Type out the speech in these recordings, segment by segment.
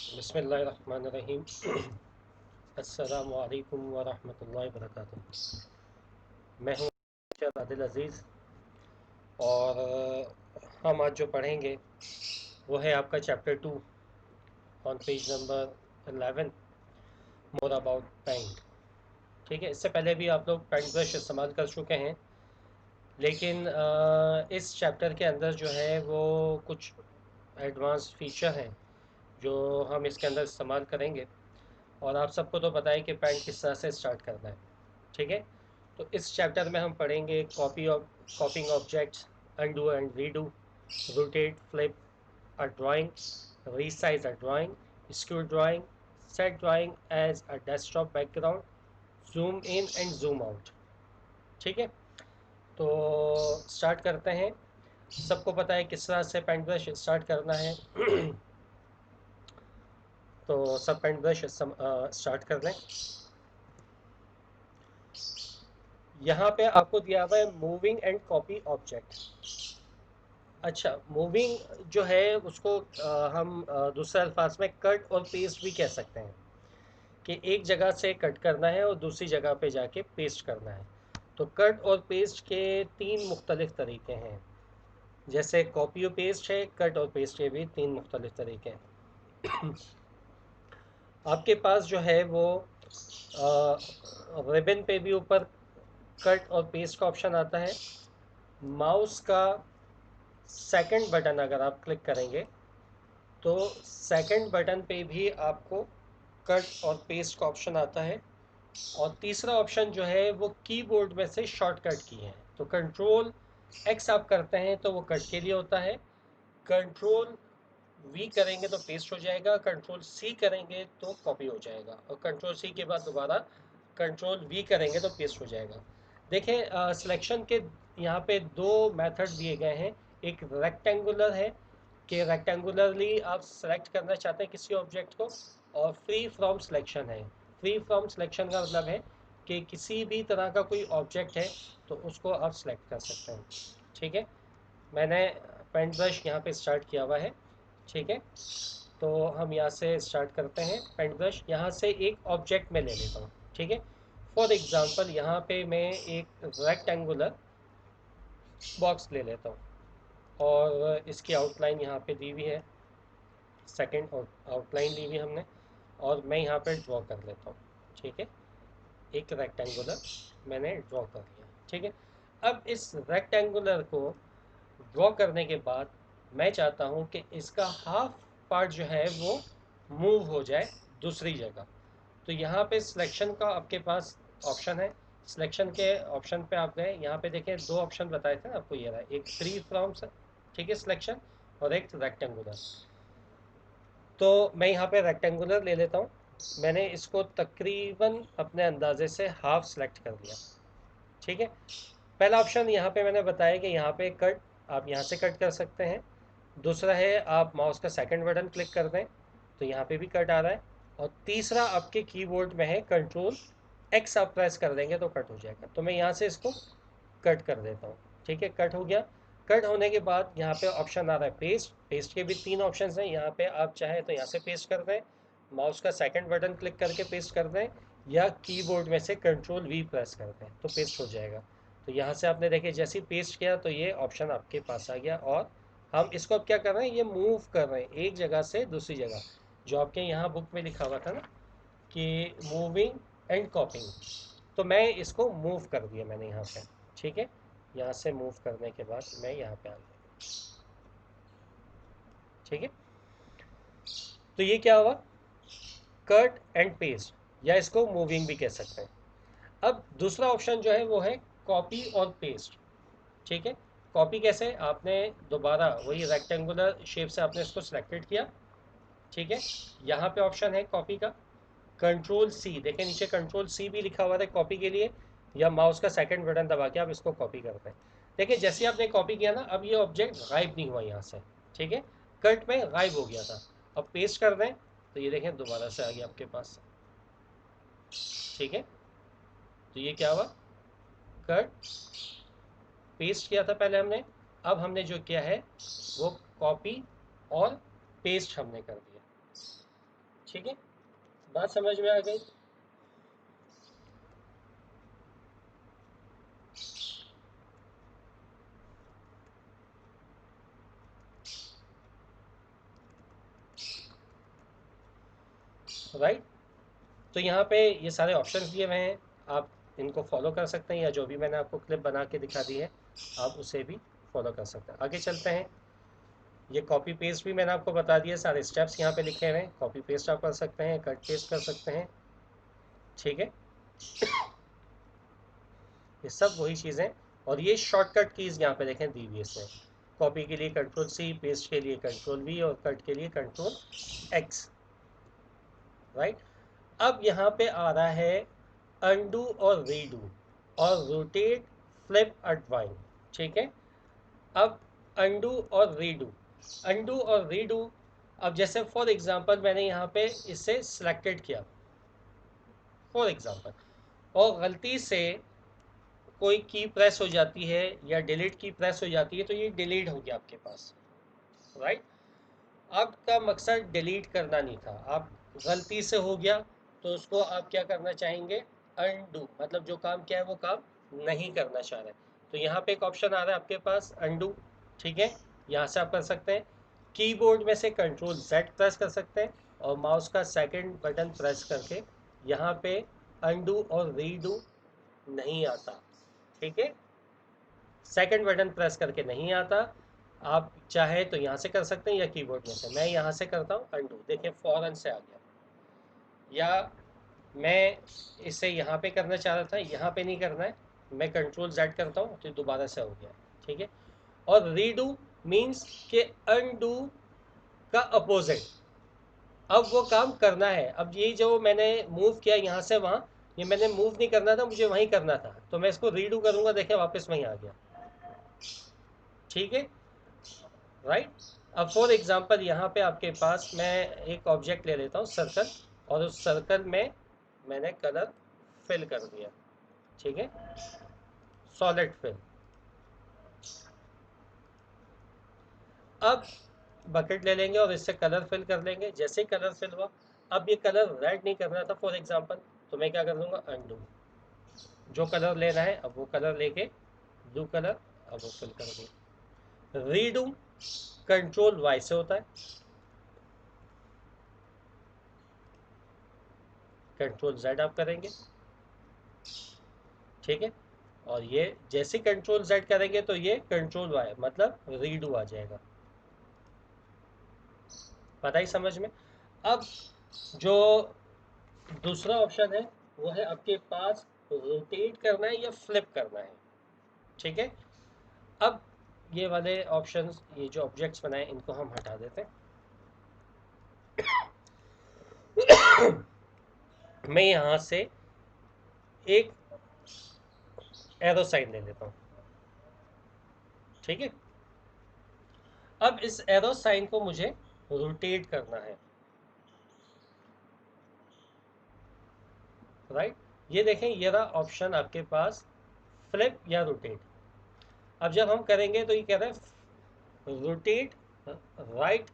बिस्मिल्लाहिर्रहमानिर्रहीम। अस्सलामु अलैकुम व रहमतुल्लाहि व बरकातुहू। मैं हूँ आदिल अज़ीज़ और हम आज जो पढ़ेंगे वो है आपका chapter 2 on page number 11, more about paint. ठीक है, इससे पहले भी आप लोग पेंट ब्रश इस्तेमाल कर चुके हैं, लेकिन इस चैप्टर के अंदर जो है वो कुछ एडवांस फीचर हैं जो हम इसके अंदर इस्तेमाल करेंगे। और आप सबको तो पता है कि पेंट किस तरह से स्टार्ट करना है। ठीक है, तो इस चैप्टर में हम पढ़ेंगे copying objects, undo and redo, rotate, flip a drawing, resize a drawing, skew drawing, set drawing as a desktop background, zoom in and zoom out. ठीक है, तो स्टार्ट करते हैं। सबको पता है किस तरह से पेंट ब्रश स्टार्ट करना है। तो सब पेंट ब्रश स्टार्ट कर लें। यहाँ पे आपको दिया हुआ है मूविंग एंड कॉपी ऑब्जेक्ट। अच्छा, मूविंग जो है उसको हम दूसरे अल्फाज में कट और पेस्ट भी कह सकते हैं कि एक जगह से कट करना है और दूसरी जगह पे जाके पेस्ट करना है। तो कट और पेस्ट के तीन मुख्तलिफ तरीके हैं। जैसे कॉपी और पेस्ट है, कट और पेस्ट के भी तीन मुख्तलिफ तरीके हैं। आपके पास जो है वो रिबन पे भी ऊपर कट और पेस्ट का ऑप्शन आता है। माउस का सेकंड बटन अगर आप क्लिक करेंगे तो सेकंड बटन पे भी आपको कट और पेस्ट का ऑप्शन आता है। और तीसरा ऑप्शन जो है वो कीबोर्ड में से शॉर्टकट की है। तो कंट्रोल एक्स आप करते हैं तो वो कट के लिए होता है, कंट्रोल वी करेंगे तो पेस्ट हो जाएगा, कंट्रोल सी करेंगे तो कॉपी हो जाएगा, और कंट्रोल सी के बाद दोबारा कंट्रोल वी करेंगे तो पेस्ट हो जाएगा। देखें, सिलेक्शन के यहाँ पे दो मेथड दिए गए हैं। एक रेक्टेंगुलर है कि रेक्टेंगुलरली आप सेलेक्ट करना चाहते हैं किसी ऑब्जेक्ट को, और फ्री फ्रॉम सिलेक्शन है। फ्री फ्रॉम सिलेक्शन का मतलब है कि किसी भी तरह का कोई ऑब्जेक्ट है तो उसको आप सेलेक्ट कर सकते हैं। ठीक है, मैंने पेंट ब्रश यहाँ पे स्टार्ट किया हुआ है। ठीक है, तो हम यहाँ से स्टार्ट करते हैं। पेंट ब्रश यहाँ से एक ऑब्जेक्ट में ले लेता हूँ। ठीक है, फॉर एग्जांपल यहाँ पे मैं एक रेक्टेंगुलर बॉक्स ले लेता हूँ और इसकी आउटलाइन यहाँ पे दी हुई है, सेकंड आउटलाइन ली हुई हमने, और मैं यहाँ पे ड्रॉ कर लेता हूँ। ठीक है, एक रेक्टेंगुलर मैंने ड्रॉ कर लिया। ठीक है, अब इस रेक्टेंगुलर को ड्रॉ करने के बाद मैं चाहता हूँ कि इसका हाफ पार्ट जो है वो मूव हो जाए दूसरी जगह। तो यहाँ पे सिलेक्शन का आपके पास ऑप्शन है। सिलेक्शन के ऑप्शन पे आप गए, यहाँ पे देखें दो ऑप्शन बताए थे ना आपको, ये रहा एक फ्री फ्रॉम, ठीक है, सिलेक्शन, और एक रेक्टेंगुलर। तो मैं यहाँ पे रेक्टेंगुलर ले लेता हूँ। मैंने इसको तकरीबन अपने अंदाजे से हाफ सेलेक्ट कर लिया। ठीक है, पहला ऑप्शन यहाँ पे मैंने बताया कि यहाँ पे कट, आप यहाँ से कट कर सकते हैं। दूसरा है आप माउस का सेकंड बटन क्लिक कर दें तो यहाँ पे भी कट आ रहा है। और तीसरा आपके कीबोर्ड में है कंट्रोल एक्स, आप प्रेस कर देंगे तो कट हो जाएगा। तो मैं यहाँ से इसको कट कर देता हूँ। ठीक है, कट हो गया। कट होने के बाद यहाँ पे ऑप्शन आ रहा है पेस्ट। पेस्ट के भी तीन ऑप्शन हैं। यहाँ पे आप चाहें तो यहाँ से पेस्ट कर दें, माउस का सेकंड बटन क्लिक करके पेस्ट कर दें, या कीबोर्ड में से कंट्रोल वी प्रेस कर दें तो पेस्ट हो जाएगा। तो यहाँ से आपने देखे जैसे ही पेस्ट किया तो ये ऑप्शन आपके पास आ गया। और हम इसको अब क्या कर रहे हैं, ये मूव कर रहे हैं एक जगह से दूसरी जगह। जो आपके यहाँ बुक में लिखा हुआ था ना कि मूविंग एंड कॉपिंग, तो मैं इसको मूव कर दिया मैंने यहाँ पे। ठीक है, यहाँ से मूव करने के बाद मैं यहाँ पे आ गया। ठीक है, तो ये क्या हुआ, कट एंड पेस्ट, या इसको मूविंग भी कह सकते हैं। अब दूसरा ऑप्शन जो है वो है कॉपी और पेस्ट। ठीक है, कॉपी कैसे, आपने दोबारा वही रेक्टेंगुलर शेप से आपने इसको सिलेक्टेड किया। ठीक है, यहाँ पे ऑप्शन है कॉपी का, कंट्रोल सी, देखें नीचे कंट्रोल सी भी लिखा हुआ है कॉपी के लिए, या माउस का सेकंड बटन दबा के आप इसको कॉपी करते हैं। देखिए जैसे ही आपने कॉपी किया ना, अब ये ऑब्जेक्ट गायब नहीं हुआ यहाँ से। ठीक है, कट में गायब हो गया था। अब पेस्ट कर दें तो ये देखें दोबारा से आ गया आपके पास। ठीक है, तो ये क्या हुआ, कट पेस्ट किया था पहले हमने, अब हमने जो किया है वो कॉपी और पेस्ट हमने कर दिया। ठीक है, बात समझ में आ गई? राइट। तो यहाँ पे ये सारे ऑप्शंस दिए हुए हैं, आप इनको फॉलो कर सकते हैं, या जो भी मैंने आपको क्लिप बना के दिखा दी है आप उसे भी फॉलो कर सकते हैं। आगे चलते हैं। ये कॉपी पेस्ट भी मैंने आपको बता दिया, सारे स्टेप्स यहाँ पे लिखे हुए हैं, कॉपी पेस्ट आप कर सकते हैं, कट पेस्ट कर सकते हैं। ठीक है, ये सब वही चीज़ें, और ये शॉर्टकट कीज़ यहाँ पे देखें दी हुई इसमें। कॉपी के लिए कंट्रोल सी, पेस्ट के लिए कंट्रोल वी, और कट के लिए कंट्रोल एक्स। राइट। अब यहाँ पे आ रहा है अनडू और रीडू, और रोटेट, फ्लिप, अनवाइंड। ठीक है, अब अनडू और रीडू, अनडू और रीडू। अब जैसे फॉर एग्जांपल मैंने यहाँ पे इसे सिलेक्टेड किया फॉर एग्जांपल, और गलती से कोई की प्रेस हो जाती है या डिलीट की प्रेस हो जाती है, तो ये डिलीट हो गया आपके पास। राइट। आपका मकसद डिलीट करना नहीं था, आप गलती से हो गया, तो उसको आप क्या करना चाहेंगे? अनडू, मतलब जो काम किया है वो काम नहीं करना चाह रहे। तो यहाँ पे एक ऑप्शन आ रहा है आपके पास अनडू। ठीक है, यहाँ से आप कर सकते हैं, कीबोर्ड में से कंट्रोल जेड प्रेस कर सकते हैं, और माउस का सेकंड बटन प्रेस करके यहाँ पे अनडू और रीडू नहीं आता। ठीक है, सेकंड बटन प्रेस करके नहीं आता। आप चाहे तो यहाँ से कर सकते हैं या कीबोर्ड में से। मैं यहाँ से करता हूँ अनडू, देखिए फौरन से आ गया। या मैं इसे यहाँ पे करना चाह रहा था, यहाँ पे नहीं करना है, मैं कंट्रोल जेड करता हूँ तो दोबारा से हो गया। ठीक है, और रीडू मीन्स के अनडू का अपोजिट, अब वो काम करना है। अब ये जो मैंने मूव किया यहाँ से वहाँ, ये मैंने मूव नहीं करना था, मुझे वहीं करना था, तो मैं इसको रीडू करूँगा, देखिए वापस वहीं आ गया। ठीक है, राइट। अब फॉर एग्जांपल यहाँ पे आपके पास मैं एक ऑब्जेक्ट ले लेता हूँ सर्कल, और उस सर्कल में मैंने कलर फिल कर दिया। ठीक है, सॉलिड फिल। अब बकेट ले लेंगे और इससे कलर फिल कर लेंगे। जैसे ही कलर फिल हुआ, अब ये कलर रेड नहीं करना था फॉर एग्जांपल, तो मैं क्या कर दूंगा? अनडू। जो कलर लेना है अब वो कलर लेके, ब्लू कलर, अब वो फिल कर दिया। रीडू कंट्रोल वाई से होता है, कंट्रोल जेड आप करेंगे। ठीक है, और ये जैसे कंट्रोल जेड करेंगे तो ये कंट्रोल वाई, मतलब रीडू आ जाएगा। पता ही समझ में? अब जो दूसरा ऑप्शन है वो है आपके पास रोटेट करना है या फ्लिप करना है। ठीक है, अब ये वाले ऑप्शंस, ये जो ऑब्जेक्ट्स बनाए इनको हम हटा देते हैं। मैं यहाँ से एक एरो साइन ले लेता हूँ। ठीक है, अब इस एरो साइन को मुझे रोटेट करना है। राइट, ये देखें, ये रहा ऑप्शन आपके पास, फ्लिप या रोटेट। अब जब हम करेंगे तो ये कह रहा है रोटेट राइट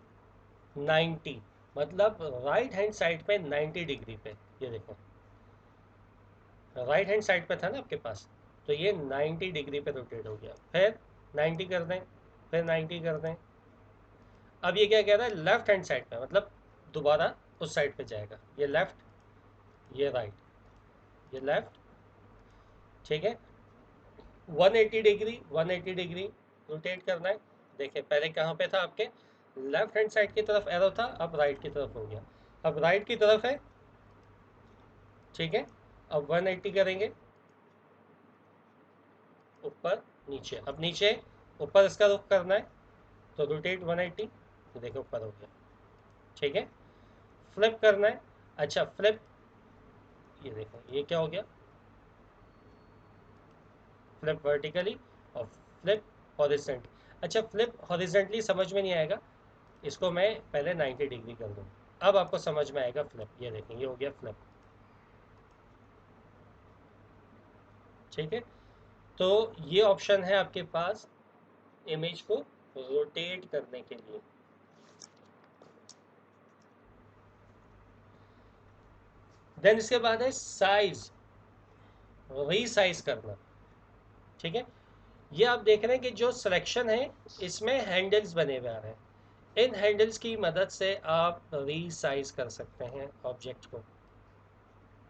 90, मतलब राइट हैंड साइड पे 90 डिग्री पे। ये देखो, राइट हैंड साइड पे था ना आपके पास, तो ये 90 डिग्री पे रोटेट हो गया। फिर 90 कर दें, फिर 90 कर दें। अब ये क्या कह रहा है? लेफ्ट हैंड साइड पे, मतलब दोबारा उस साइड पे जाएगा। ये लेफ्ट, ये राइट, ये लेफ्ट। ठीक है, 180 डिग्री, 180 डिग्री रोटेट करना है। देखिए पहले कहाँ पे था आपके? लेफ्ट हैंड साइड की तरफ एरो था, अब राइट की तरफ हो गया। अब राइट की तरफ है। ठीक है, अब 180 करेंगे, ऊपर नीचे। अब नीचे ऊपर इसका रुख करना है, तो रोटेट 180, तो देखो ऊपर हो गया। ठीक है, फ्लिप करना है। अच्छा फ्लिप, ये देखो ये क्या हो गया? फ्लिप वर्टिकली और फ्लिप हॉरिजेंटली। अच्छा फ्लिप हॉरिजेंटली समझ में नहीं आएगा, इसको मैं पहले 90 डिग्री कर दूँ, अब आपको समझ में आएगा फ्लिप। ये देखें, ये हो गया फ्लिप। ठीक है, तो ये ऑप्शन है आपके पास इमेज को रोटेट करने के लिए। देन इसके बाद है साइज, रीसाइज करना। ठीक है, ये आप देख रहे हैं कि जो सिलेक्शन है इसमें हैंडल्स बने हुए आ रहे हैं। इन हैंडल्स की मदद से आप रीसाइज कर सकते हैं ऑब्जेक्ट को।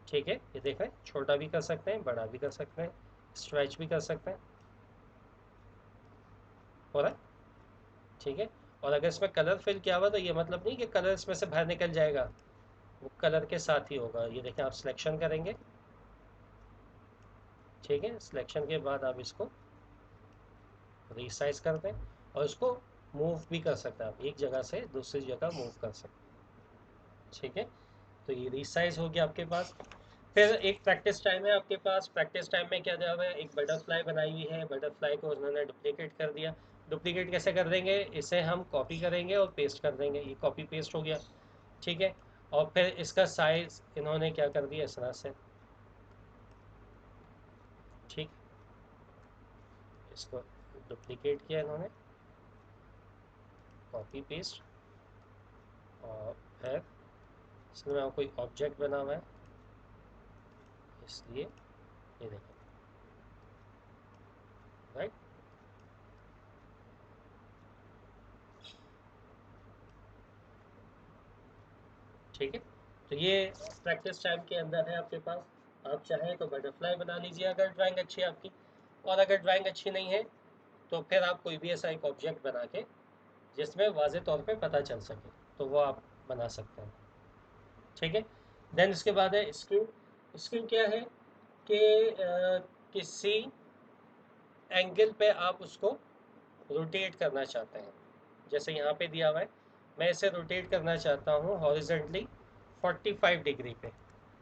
ठीक है, ये देख रहे हैं, छोटा भी कर सकते हैं, बड़ा भी कर सकते हैं, स्ट्रेच भी कर सकते हैं। हो रहा है? ठीक है, और अगर इसमें कलर फिल किया हुआ तो ये मतलब नहीं कि कलर इसमें से बाहर निकल जाएगा, वो कलर के साथ ही होगा। ये देखें, आप सिलेक्शन करेंगे। ठीक है, सिलेक्शन के बाद आप इसको रीसाइज कर दें, और इसको मूव भी कर सकते हैं, आप एक जगह से दूसरी जगह मूव कर सकते हैं। ठीक है, तो ये रीसाइज हो गया आपके पास। फिर एक प्रैक्टिस टाइम है आपके पास। प्रैक्टिस टाइम में क्या दिया हुआ है, एक बटरफ्लाई बनाई हुई है, बटरफ्लाई को उन्होंने डुप्लीकेट कर दिया। डुप्लीकेट कैसे कर देंगे, इसे हम कॉपी करेंगे और पेस्ट कर देंगे, ये कॉपी पेस्ट हो गया। ठीक है, और फिर इसका साइज इन्होंने क्या कर दिया, इस तरह से। ठीक, इसको डुप्लीकेट किया इन्होंने, कॉपी पेस्ट, और फिर इसमें कोई ऑब्जेक्ट बना हुआ है, इसलिए ये देखें, राइट। ठीक है, तो ये प्रैक्टिस टाइम के अंदर है आपके पास। आप चाहें तो बटरफ्लाई बना लीजिए अगर ड्राइंग अच्छी है आपकी, और अगर ड्राइंग अच्छी नहीं है तो फिर आप कोई भी ऐसा एक ऑब्जेक्ट बना के जिसमें वाज़े तौर पे पता चल सके, तो वो आप बना सकते हैं। ठीक है, देन इसके बाद है स्क्यू। स्क्यू क्या है कि किसी एंगल पे आप उसको रोटेट करना चाहते हैं। जैसे यहाँ पे दिया हुआ है, मैं इसे रोटेट करना चाहता हूँ हॉरिजेंटली 45 डिग्री पे,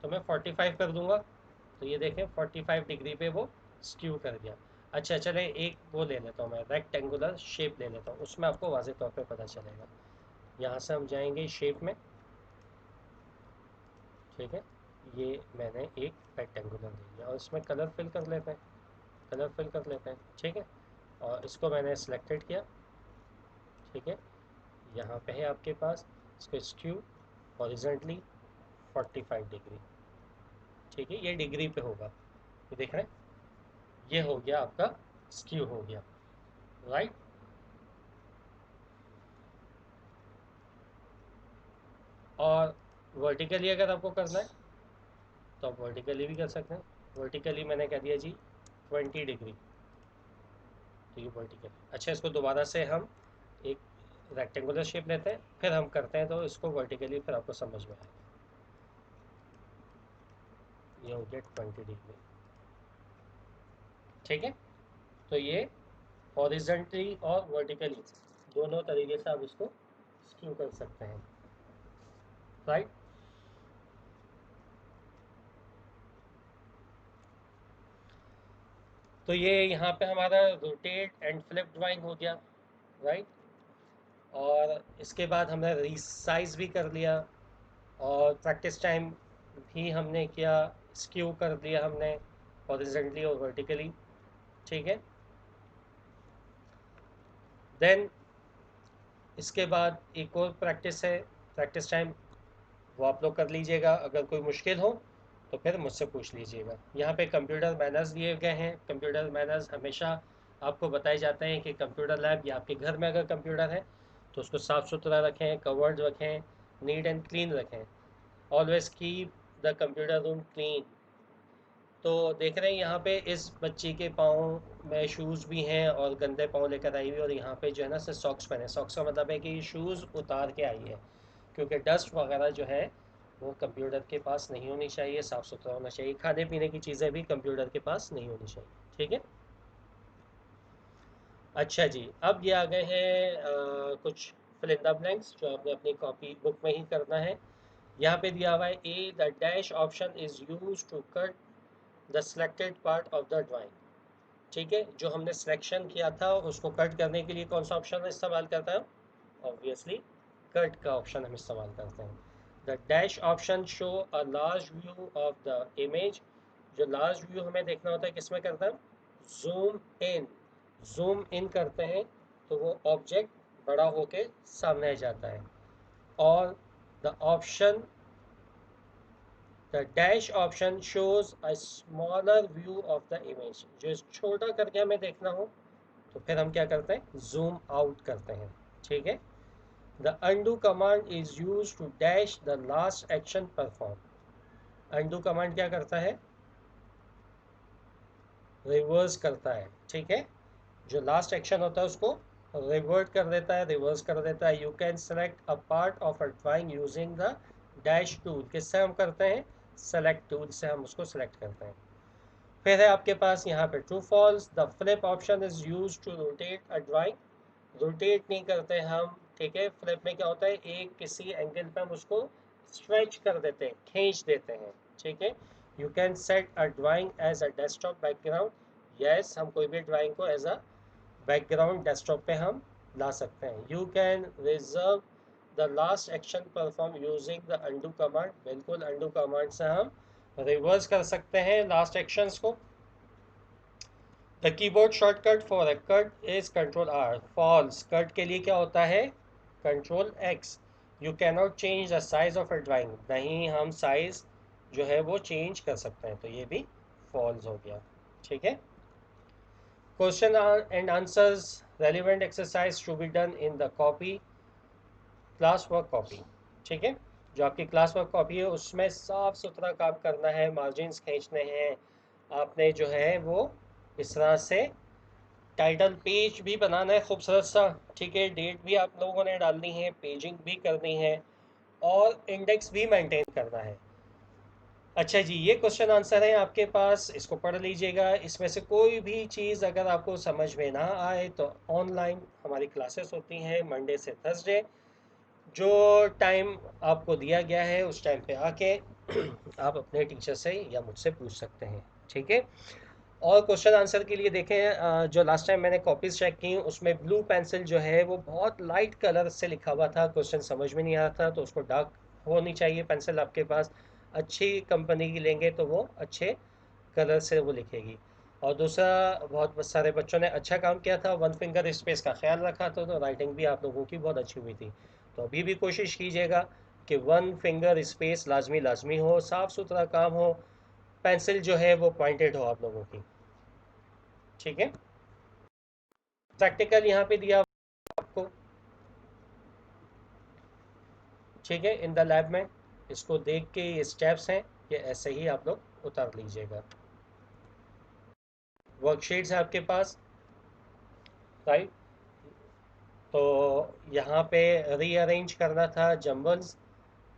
तो मैं 45 कर दूंगा, तो ये देखें 45 डिग्री पे वो स्क्यू कर दिया। अच्छा चले, एक वो ले लेता हूँ मैं, रेक्टेंगुलर शेप ले लेता हूँ, उसमें आपको वाज़े तौर पे पता चलेगा। यहाँ से हम जाएंगे शेप में। ठीक है, ये मैंने एक रेक्टेंगुलर ले लिया, और इसमें कलर फिल कर लेते हैं, कलर फिल कर लेते हैं। ठीक है, और इसको मैंने सिलेक्टेड किया। ठीक है, यहाँ पे है आपके पास, इसको स्क्यू हॉरिजेंटली 45 डिग्री। ठीक है, ये डिग्री पे होगा, ये देख रहे हैं, ये हो गया आपका स्क्यू हो गया, राइट। और वर्टिकली अगर आपको करना है तो आप वर्टिकली भी कर सकते हैं। वर्टिकली मैंने कह दिया जी 20 डिग्री, तो ये वर्टिकली। अच्छा, इसको दोबारा से हम एक रेक्टेंगुलर शेप लेते हैं, फिर हम करते हैं तो इसको वर्टिकली, फिर आपको समझ में आएगा। ये हो गया 20 डिग्री। ठीक है, तो ये हॉरिजेंटली और वर्टिकली दोनों तरीके से आप इसको स्क्यू कर सकते हैं, राइट। तो ये यहाँ पे हमारा रोटेट एंड फ्लिप ड्राइंग हो गया, राइट। और इसके बाद हमने रिसाइज भी कर लिया, और प्रैक्टिस टाइम भी हमने किया, स्क्यू कर दिया हमने हॉरिजेंटली और वर्टिकली। ठीक है, देन इसके बाद एक और प्रैक्टिस है, प्रैक्टिस टाइम, वो आप लोग कर लीजिएगा। अगर कोई मुश्किल हो तो फिर मुझसे पूछ लीजिएगा। यहाँ पे कंप्यूटर मैनर्स दिए गए हैं। कंप्यूटर मैनर्स हमेशा आपको बताए जाते हैं कि कंप्यूटर लैब या आपके घर में अगर कंप्यूटर है तो उसको साफ़ सुथरा रखें, कवर्ड रखें, नीट एंड क्लीन रखें। Always keep the computer room clean. तो देख रहे हैं यहाँ पे इस बच्ची के पाँव में शूज़ भी हैं, और गंदे पाँव लेकर आई हुई, और यहाँ पे जो है ना से सॉक्स पहने। सॉक्स का मतलब है कि शूज़ उतार के आई है, क्योंकि डस्ट वगैरह जो है वो कंप्यूटर के पास नहीं होनी चाहिए, साफ़ सुथरा होना चाहिए। खाने पीने की चीज़ें भी कंप्यूटर के पास नहीं होनी चाहिए। ठीक है, अच्छा जी, अब ये आ गए हैं कुछ फिल इन द ब्लैंक्स जो आपने अपनी कॉपी बुक में ही करना है। यहाँ पे दिया हुआ है, A the dash option is use to cut the selected part of the drawing. ठीक है, जो हमने सिलेक्शन किया था उसको कट करने के लिए कौन सा ऑप्शन इस्तेमाल करता है, ऑब्वियसली कट का ऑप्शन हम इस्तेमाल करते हैं। The dash option show a large view of the image. जो लार्ज व्यू हमें देखना होता है किसमें करता है, जूम इन। जूम इन करते हैं तो वो ऑब्जेक्ट बड़ा होके सामने आ जाता है। और the option the dash option shows a smaller view of the image. जो छोटा करके हमें देखना हो तो फिर हम क्या करते हैं, जूम आउट करते हैं। ठीक है। The undo command is use to dash the last action perform. Undo command क्या करता है, रिवर्स करता है। ठीक है, जो लास्ट एक्शन होता है उसको रिवर्ट कर देता है, रिवर्स कर देता है। You can select a part of a drawing using the dash tool. किससे हम करते हैं, सेलेक्ट टूल से हम उसको सेलेक्ट करते हैं। फिर है आपके पास यहाँ पे true false. The flip option is use to rotate a drawing. Rotate नहीं करते हम। ठीक है, फ्लिप में क्या होता है, एक किसी एंगल पे हम उसको स्ट्रेच कर देते हैं, खींच देते हैं। ठीक है। You can set a drawing as a desktop background. Yes, हम कोई भी ड्राइंग को एज अ बैकग्राउंड डेस्कटॉप पे हम ला सकते हैं। You can reserve the last action perform using the undo command. बिल्कुल, अंडू कमांड से हम रिवर्स कर सकते हैं लास्ट एक्शंस को। The keyboard shortcut for a cut is control R. False, cut के लिए क्या होता है, control X. You can not change the size of a drawing. नहीं, हम साइज जो है वो चेंज कर सकते हैं, तो ये भी फॉल्स हो गया। ठीक है। Question and answers relevant exercise to be done in the copy, class work copy. ठीक है, जो आपकी क्लास वर्क कॉपी है उसमें साफ सुथरा काम करना है, मार्जिन्स खींचने हैं आपने, जो है वो इस तरह से टाइटल पेज भी बनाना है खूबसूरत सा। ठीक है, डेट भी आप लोगों ने डालनी है, पेजिंग भी करनी है और इंडेक्स भी मेंटेन करना है। अच्छा जी, ये क्वेश्चन आंसर है आपके पास, इसको पढ़ लीजिएगा। इसमें से कोई भी चीज़ अगर आपको समझ में ना आए तो ऑनलाइन हमारी क्लासेस होती हैं मंडे से थर्सडे। जो टाइम आपको दिया गया है उस टाइम पे आके आप अपने टीचर से या मुझसे पूछ सकते हैं। ठीक है। और क्वेश्चन आंसर के लिए देखें, जो लास्ट टाइम मैंने कॉपीज चेक की उसमें ब्लू पेंसिल जो है वो बहुत लाइट कलर से लिखा हुआ था, क्वेश्चन समझ में नहीं आ रहा था, तो उसको डार्क होनी चाहिए पेंसिल आपके पास। अच्छी कंपनी की लेंगे तो वो अच्छे कलर से वो लिखेगी। और दूसरा, बहुत सारे बच्चों ने अच्छा काम किया था, वन फिंगर स्पेस का ख्याल रखा था, तो राइटिंग भी आप लोगों की बहुत अच्छी हुई थी। तो अभी भी कोशिश कीजिएगा कि वन फिंगर स्पेस लाजमी लाजमी हो, साफ़ सुथरा काम हो, पेंसिल जो है वो पॉइंटेड हो आप लोगों की। ठीक है। प्रैक्टिकल यहाँ पे दिया आपको। ठीक है, इन द लैब में इसको देख के ये स्टेप्स हैं, ये ऐसे ही आप लोग उतार लीजिएगा। वर्कशीट्स है आपके पास, राइट। तो यहाँ पे रीअरेंज करना था, जम्बल्स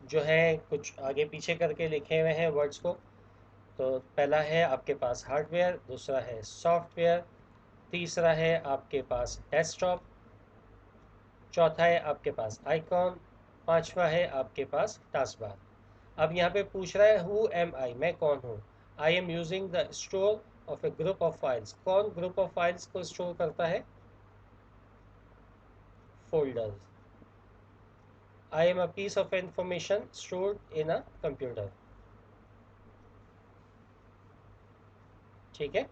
जो है कुछ आगे पीछे करके लिखे हुए हैं वर्ड्स को। तो पहला है आपके पास हार्डवेयर, दूसरा है सॉफ्टवेयर, तीसरा है आपके पास डेस्कटॉप, चौथा है आपके पास आइकॉन, पांचवा है आपके पास टास्क बार। अब यहाँ पे पूछ रहा है हु एम आई, मैं कौन हूँ। I am using the store of a group of files. कौन ग्रुप ऑफ फाइल्स को स्टोर करता है, folders. I am a piece of information stored in a computer. ठीक है,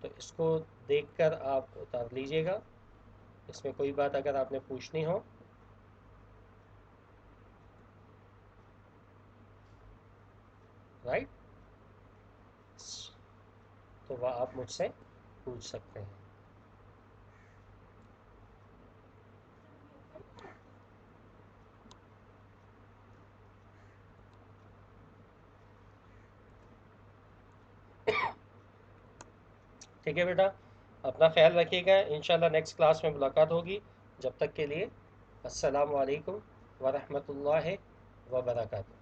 तो इसको देखकर आप उतार लीजिएगा, इसमें कोई बात अगर आपने पूछनी हो। राइट, तो वह आप मुझसे पूछ सकते हैं। ठीक है बेटा, अपना ख्याल रखिएगा, इंशाल्लाह नेक्स्ट क्लास में मुलाकात होगी। जब तक के लिए अस्सलामु अलैकुम वरहमतुल्लाहि वबरकातुहू।